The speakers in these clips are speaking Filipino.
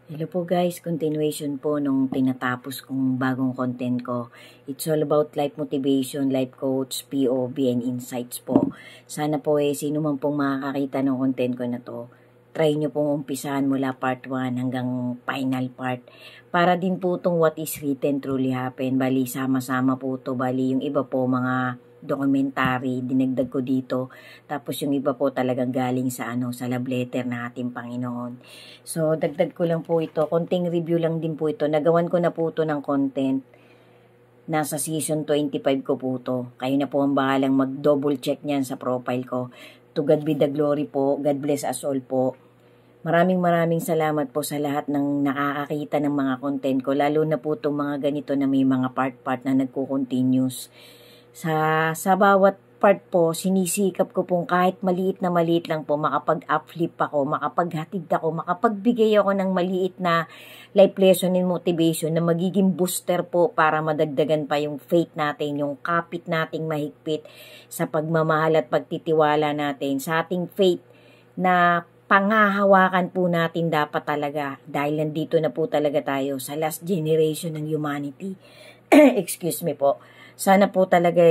Hello po guys, continuation po nung tinatapos kong bagong content ko. It's all about life motivation, life coach, POV, and insights po. Sana po sino man pong makakakita ng content ko na to, try nyo pong umpisahan mula part 1 hanggang final part. Para din po itong what is written truly happen. Bali, sama-sama po to. Bali, yung iba po mga documentary, dinagdag ko dito. Tapos yung iba po talagang galing sa sa love letter na ating Panginoon. So, dagdag ko lang po ito. Konting review lang din po ito. Nagawan ko na po ito ng content. Nasa season 25 ko po ito. Kayo na po ang bahalang mag-double check niyan sa profile ko. To God be the glory po. God bless us all po. Maraming salamat po sa lahat ng nakakakita ng mga content ko. Lalo na po itong mga ganito na may mga part-part na nagko-continuous. Sa bawat part po, sinisikap ko pong kahit maliit na maliit lang po, makapag-uplift ako, makapaghatid ako, makapagbigay ako ng maliit na life lesson and motivation na magiging booster po para madagdagan pa yung faith natin, yung kapit nating mahigpit sa pagmamahal at pagtitiwala natin, sa ating faith na panghahawakan po natin dapat talaga dahil nandito na po talaga tayo sa last generation ng humanity. Excuse me po. Sana po talaga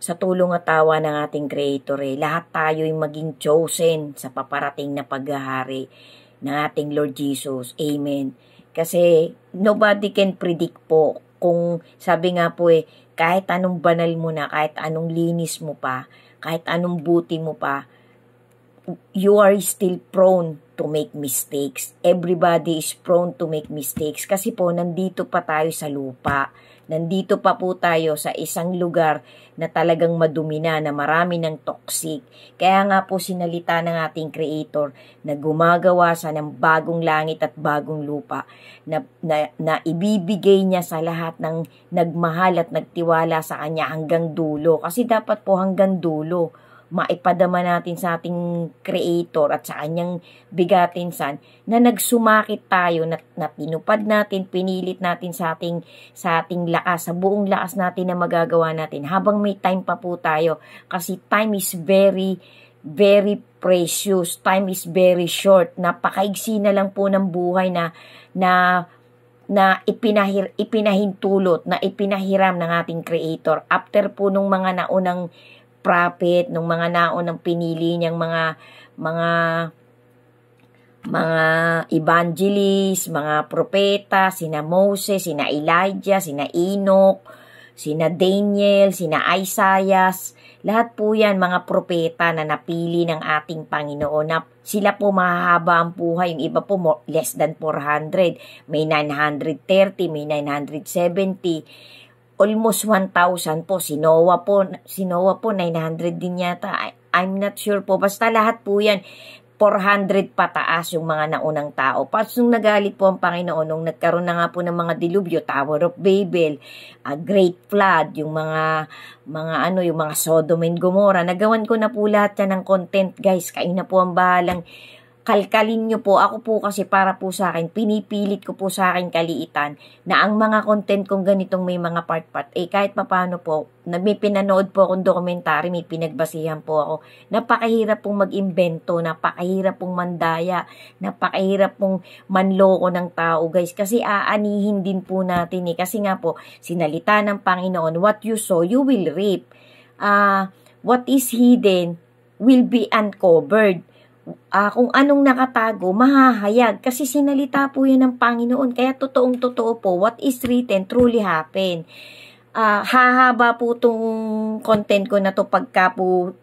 sa tulong at tawa ng ating Creator lahat tayo ay maging chosen sa paparating na paghahari ng ating Lord Jesus. Amen. Kasi nobody can predict po kung sabi nga po kahit anong banal mo na, kahit anong linis mo pa, kahit anong buti mo pa, you are still prone to make mistakes. Everybody is prone to make mistakes kasi po nandito pa tayo sa lupa. Nandito pa po tayo sa isang lugar na talagang madumi na marami ng toxic. Kaya nga po sinalita ng ating Creator na gumagawa sa ng bagong langit at bagong lupa na ibibigay niya sa lahat ng nagmahal at nagtiwala sa Kanya hanggang dulo. Kasi dapat po hanggang dulo maipadama natin sa ating Creator at sa Kanyang bigatinsan na nagsumakit tayo, na tinupad natin, pinilit natin sa ating lakas, sa buong lakas natin na magagawa natin habang may time pa po tayo. Kasi time is very, very precious. Time is very short. Napakaigsi na lang po ng buhay na ipinahintulot, na ipinahiram ng ating Creator. After po nung mga naunang prophet, nung mga naunang pinili niyang mga evangelist, mga propeta, sina Moses, sina Elijah, sina Enoch, sina Daniel, sina Isaiah, lahat po yan mga propeta na napili ng ating Panginoon na sila po mahahaba ang buhay, yung iba po less than 400, may 930, may 970, almost 1,000 po. Si Noah po 900 din yata. I'm not sure po. Basta lahat po yan 400 pataas yung mga naunang tao. Pas nung nagalit po ang Panginoon, nung nagkaroon na nga po ng mga dilubyo, Tower of Babel, a Great Flood, yung mga Sodom and Gomorrah, nagawan ko na po lahat yan ng content, guys. Kayo na po ang bahalang kalkalin nyo po. Ako po kasi para po sa akin, pinipilit ko po sa akin kaliitan na ang mga content kong ganitong may mga part-part, kahit paano po, may pinanood po akong dokumentary, may pinagbasihan po ako. Napakahirap pong mag-imbento, napakahirap pong mandaya, napakahirap pong manloko ng tao, guys. Kasi aanihin din po natin Kasi nga po, sinalita ng Panginoon, what you sow, you will reap. What is hidden will be uncovered. Kung anong nakatago, mahahayag. Kasi sinalita po yan ng Panginoon. Kaya totoong-totoo po, what is written truly happen. Hahaba po itong content ko na to pagka po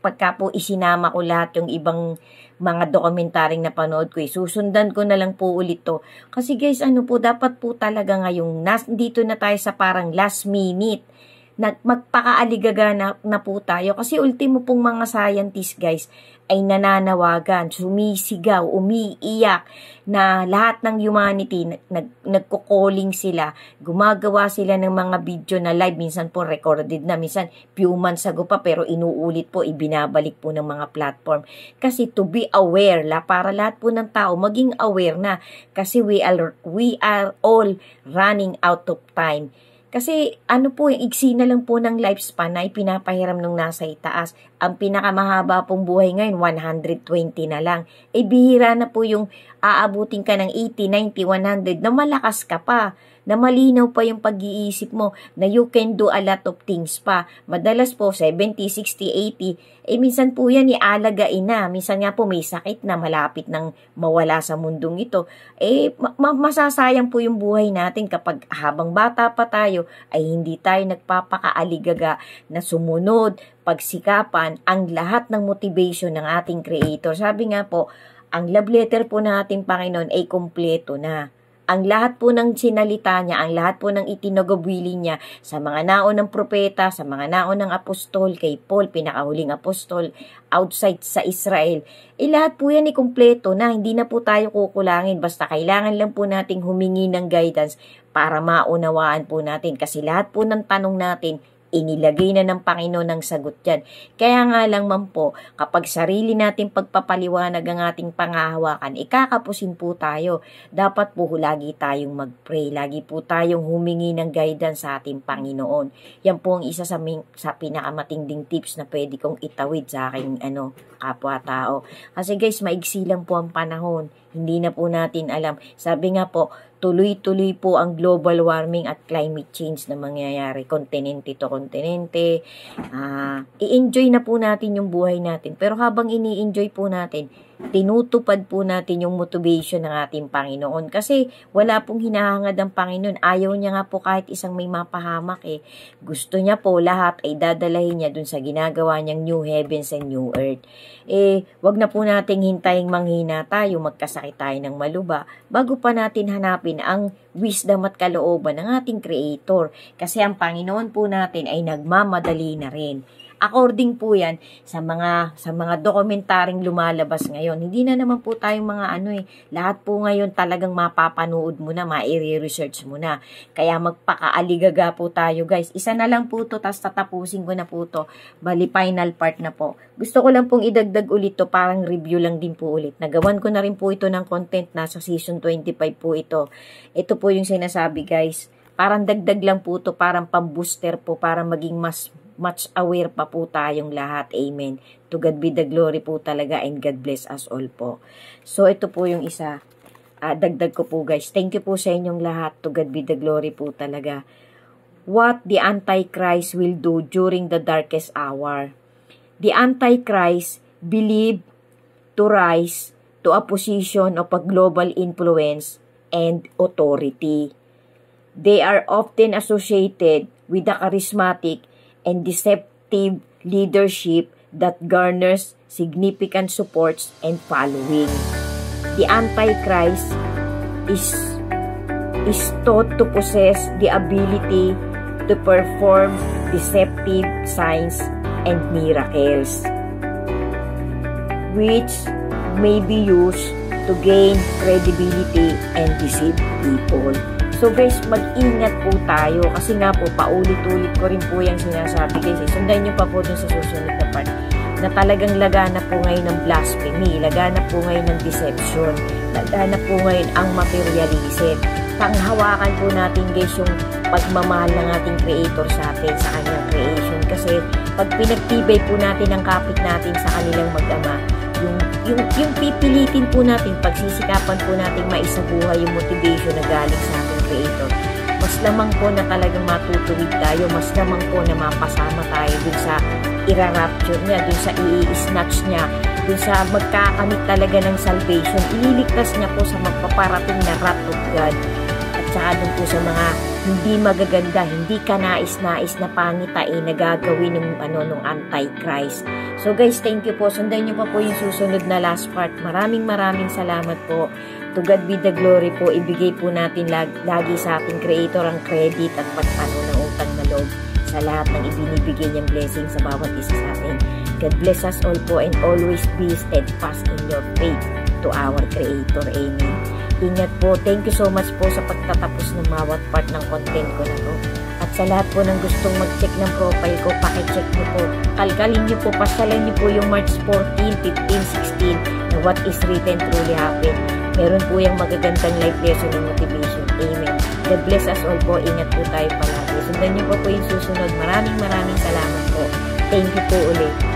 isinama ko lahat yung ibang mga dokumentaryong napanood ko. Susundan ko na lang po ulit to. Kasi guys, dapat po talaga ngayong dito na tayo sa parang last minute. Magpakaaligaga na po tayo. Kasi ultimo pong mga scientists, guys, ay nananawagan, sumisigaw, umiiyak na lahat ng humanity, nagko-calling sila, gumagawa sila ng mga video na live, minsan po recorded na, minsan few months ago pa, pero inuulit po, ibinabalik po ng mga platform. Kasi to be aware, para lahat po ng tao maging aware na, kasi we are all running out of time. Kasi yung iksi na lang po ng lifespan na ipinapahiram nung nasa itaas. ang pinakamahaba pong buhay ngayon, 120 na lang. Bihira na po yung aabutin ka ng 80, 90, 100 na malakas ka pa, na malinaw pa yung pag-iisip mo, na you can do a lot of things pa. Madalas po, 70, 60, 80, minsan po yan ialagain na. Minsan nga po may sakit na, malapit nang mawala sa mundong ito. Masasayang po yung buhay natin kapag habang bata pa tayo, ay hindi tayo nagpapakaaligaga na sumunod, pagsikapan, ang lahat ng motivation ng ating Creator. Sabi nga po, ang love letter po ng ating Panginoon ay kumpleto na. Ang lahat po ng sinalita niya, ang lahat po ng itinagabwili niya sa mga naunang propeta, sa mga naunang apostol, kay Paul, pinakahuling apostol, outside sa Israel, lahat po yan kumpleto na, hindi na po tayo kukulangin, basta kailangan lang po nating humingi ng guidance para maunawaan po natin, kasi lahat po ng tanong natin, inilagay na ng Panginoon ng sagot yan. Kaya nga lang man po, kapag sarili natin pagpapaliwanag ang ating pangahawakan, ikakapusin po tayo. Dapat po lagi tayong mag-pray, lagi po tayong humingi ng guidance sa ating Panginoon. Yan po ang isa sa pinakamatinding tips na pwede kong itawid sa aking kapwa-tao. Kasi guys, maigsi lang po ang panahon. Hindi na po natin alam. Sabi nga po, tuloy-tuloy po ang global warming at climate change na mangyayari. Kontinente to kontinente. I-enjoy na po natin yung buhay natin. Pero habang ini-enjoy po natin, tinutupad po natin yung motivation ng ating Panginoon. Kasi wala pong hinahangad ang Panginoon. Ayaw niya nga po kahit isang may mapahamak Gusto niya po lahat ay dadalahin niya dun sa ginagawa niyang new heavens and new earth. Wag na po nating hintaying manghina tayo, magkasakit tayo ng maluba, bago pa natin hanapin ang wisdom at kalooban ng ating Creator. Kasi ang Panginoon po natin ay nagmamadali na rin. According po yan sa mga dokumentaryong lumalabas ngayon. Hindi na naman po tayong mga lahat po ngayon talagang mapapanood mo na, ma-research mo na. Kaya magpakaaligaga po tayo guys. Isa na lang po to, tas tatapusin ko na po to. Bali final part na po. Gusto ko lang pong idagdag ulit to, parang review lang din po ulit. Nagawan ko na rin po ito ng content, nasa season 25 po ito. Ito po yung sinasabi guys. Parang dagdag lang po to, parang pambooster po, para maging much aware pa po tayong lahat. Amen. To God be the glory po talaga, and God bless us all po. So, ito po yung isa. Dagdag ko po guys. Thank you po sa inyong lahat. To God be the glory po talaga. What the Antichrist will do during the darkest hour. The Antichrist believe to rise to a position of a global influence and authority. They are often associated with the charismatic and deceptive leadership that garners significant supports and following. The Antichrist is thought to possess the ability to perform deceptive signs and miracles, which may be used to gain credibility and deceive people. So guys, mag-ingat po tayo kasi nga po, paulit-ulit ko rin po yung sinasabi guys. Sundan nyo pa po dun sa susunod na part na talagang lagana po ngayon ng blasphemy, lagana po ngayon ng deception, lagana po ngayon ang materialism. Panghawakan po natin guys yung pagmamahal ng ating Creator sa atin, sa kanyang creation. Kasi pag pinagtibay po natin ang kapit natin sa kanilang mag-ama, yung pipilitin po natin, pagsisikapan po natin maisabuhay yung motivation na galing sa ating Creator, mas lamang po na talagang matutuwid tayo, mas lamang po na mapasama tayo dun sa ira-rapture niya, dun sa i-snatch niya, dun sa magkakamit talaga ng salvation. Ililigtas niya po sa magpaparating na wrath of God, at saka dun po sa mga hindi magaganda, hindi ka nais-nais na pangitain na gagawin ng Antichrist. So guys, thank you po. Sundan niyo pa po yung susunod na last part. Maraming salamat po. To God be the glory po. Ibigay po natin lagi sa ating Creator ang credit at pagpano ng utang na loob sa lahat ng ibinibigay niyang blessing sa bawat isa sa atin. God bless us all po, and always be steadfast in your faith to our Creator. Amen. Ingat po. Thank you so much po sa pagtatapos ng bawat part ng content ko na to. At sa lahat po ng gustong mag-check ng profile ko, pakicheck niyo po. Kalkalin niyo po, pasalan niyo po yung March 14, 15, 16 na what is written truly happened. Meron po yung magagandang life lesson ng motivation. Amen. God bless us all po. Ingat po tayo palagi. Sundan niyo po yung susunod. Maraming salamat po. Thank you po ulit.